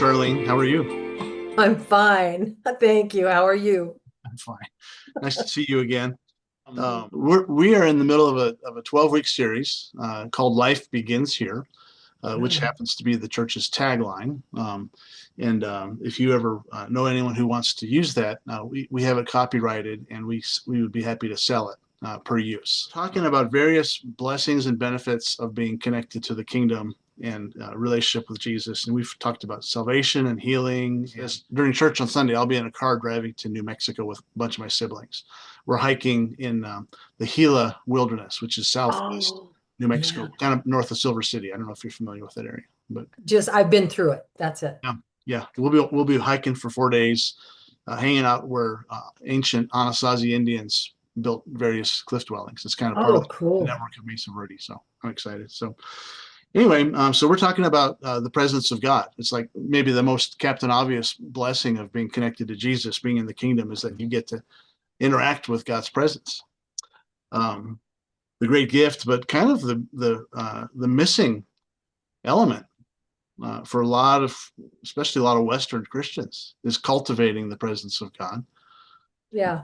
Charlene. How are you? I'm fine. Thank you. How are you? I'm fine. Nice to see you again. We are in the middle of a 12-week series called Life Begins Here, which Mm. happens to be the church's tagline. And if you ever know anyone who wants to use that, we have it copyrighted, and we would be happy to sell it per use. Talking about various blessings and benefits of being connected to the kingdom and relationship with Jesus. And we've talked about salvation and healing. Yes, during church on Sunday, I'll be in a car driving to New Mexico with a bunch of my siblings. We're hiking in the Gila Wilderness, which is southwest Oh, New Mexico, yeah. kind of north of Silver City. I don't know if you're familiar with that area, but I've been through it. That's it. yeah, yeah, we'll be hiking for 4 days, hanging out where ancient Anasazi Indians built various cliff dwellings. It's kind of part of Oh, the cool. network of Mesa Verde, so I'm excited. So anyway, so we're talking about the presence of God. It's like maybe the most Captain Obvious blessing of being connected to Jesus, being in the kingdom, is that you get to interact with God's presence. The great gift, but kind of the missing element for a lot of, especially a lot of Western Christians, is cultivating the presence of God. Yeah.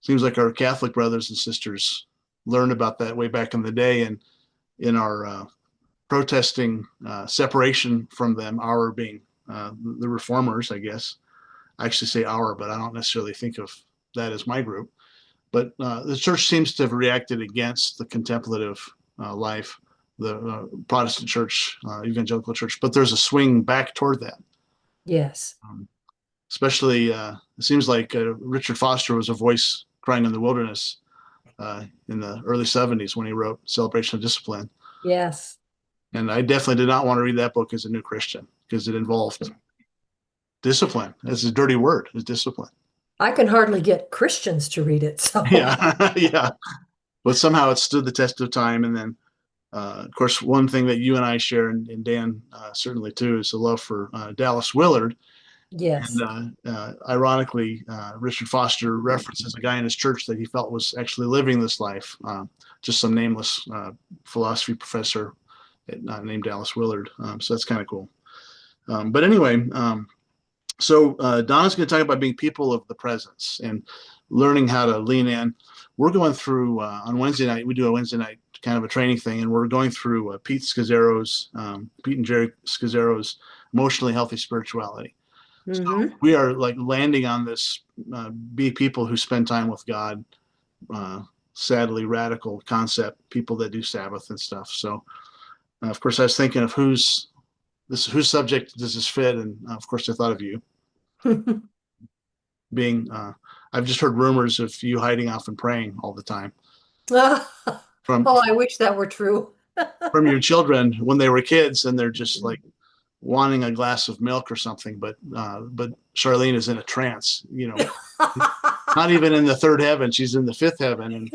Seems like our Catholic brothers and sisters learned about that way back in the day, and in our protesting separation from them, our being the reformers, I guess. I actually say our, but I don't necessarily think of that as my group. But the church seems to have reacted against the contemplative life, the Protestant church, evangelical church, but there's a swing back toward that. Yes. Um, Especially, it seems like Richard Foster was a voice crying in the wilderness in the early 70s when he wrote Celebration of Discipline. Yes. And I definitely did not want to read that book as a new Christian because it involved discipline. It's a dirty word, is discipline. I can hardly get Christians to read it. So, Yeah, yeah. But somehow it stood the test of time. And then, of course, one thing that you and I share, and Dan certainly too, is the love for Dallas Willard. yes. And ironically, Richard Foster references a guy in his church that he felt was actually living this life, just some nameless philosophy professor named Dallas Willard. So that's kind of cool. But anyway, so Donna's going to talk about being people of the presence and learning how to lean in. We're going through on Wednesday night. We do a Wednesday night kind of a training thing, and we're going through Pete and Jerry Scazzero's emotionally healthy spirituality. So Hmm. we are like landing on this be people who spend time with God. Sadly, radical concept. People that do Sabbath and stuff. So of course, I was thinking of whose subject does this fit, and of course, I thought of you being. I've just heard rumors of you hiding off and praying all the time from Oh, I wish that were true. from your children when they were kids, and they're just like wanting a glass of milk or something. But Charlene is in a trance. Not even in the third heaven; she's in the fifth heaven, and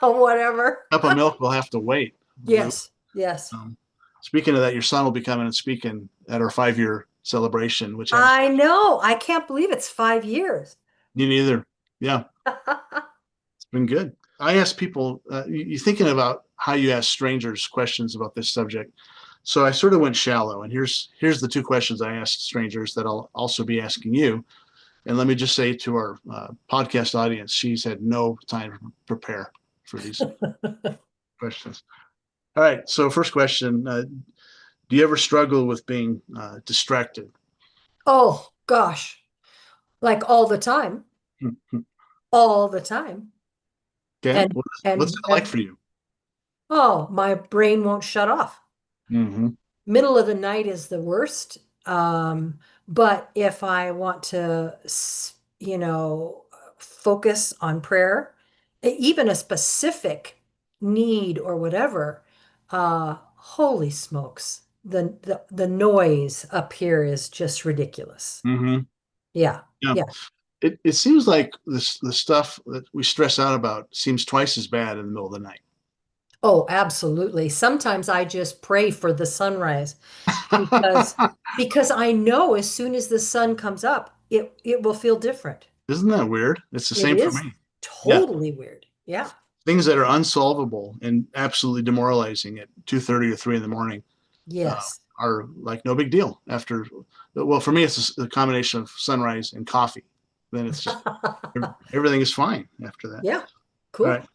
Whatever. a cup of milk will have to wait. Yes. Yes. Um, Speaking of that, your son will be coming and speaking at our 5-year celebration, which happens. I know. I can't believe it's 5 years. You neither. Yeah, it's been good. I ask people, you thinking about how you ask strangers questions about this subject. So I sort of went shallow, and here's the two questions I asked strangers that I'll also be asking you. And let me just say to our podcast audience, she's had no time to prepare for these questions. All right. So first question: do you ever struggle with being distracted? Oh, gosh. Like all the time. All the time. Dan, And what's and that like and for you? oh, my brain won't shut off. Hmm. Middle of the night is the worst. But if I want to, focus on prayer, even a specific need or whatever, holy smokes, the noise up here is just ridiculous. Hmm. Yeah, Yeah. yeah. It seems like the stuff that we stress out about seems twice as bad in the middle of the night. Oh, absolutely. Sometimes I just pray for the sunrise because because I know as soon as the sun comes up, it will feel different. Isn't that weird? It's the It same for is me. Yeah. totally weird. Yeah. Things that are unsolvable and absolutely demoralizing at 2:30 or 3 in the morning uh, Yes. are like no big deal after. Well, for me, it's a combination of sunrise and coffee. Then it's just everything is fine after that. Yeah, All right.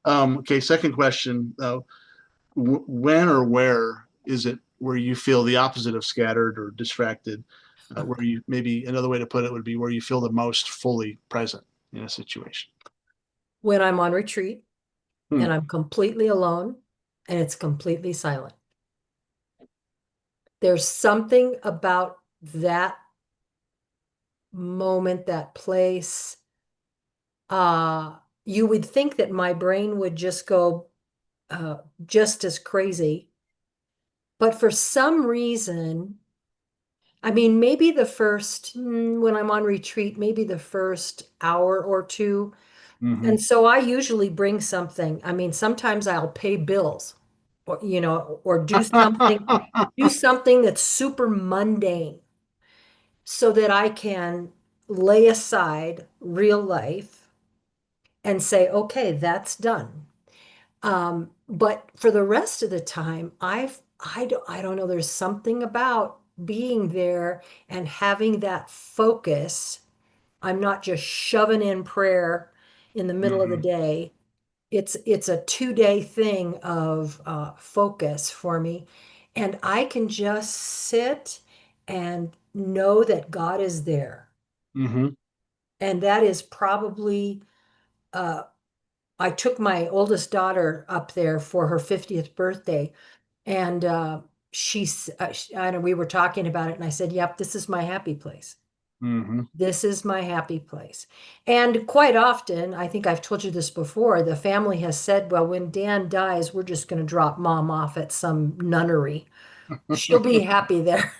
cool. Okay. Second question: when or where is it where you feel the opposite of scattered or distracted? Where you maybe another way to put it would be where you feel the most fully present in a situation. When I'm on retreat Hmm. and I'm completely alone and it's completely silent. There's something about that moment, that place. You would think that my brain would just go just as crazy. But for some reason, I mean, maybe when I'm on retreat, maybe the first hour or two. Hmm. And so I usually bring something. I mean, sometimes I'll pay bills or, or do something that's super mundane so that I can lay aside real life and say, okay, that's done. But for the rest of the time, I don't know, there's something about being there and having that focus. I'm not just shoving in prayer in the middle of the Hmm. day. It's a 2 day thing of focus for me, and I can just sit and know that God is there. Hmm. And that is probably uh, I took my oldest daughter up there for her 50th birthday, and I know we were talking about it, and I said, "Yep, this is my happy place. Hmm. This is my happy place." And quite often, I think I've told you this before, the family has said, "Well, when Dan dies, we're just going to drop mom off at some nunnery. She'll be happy there."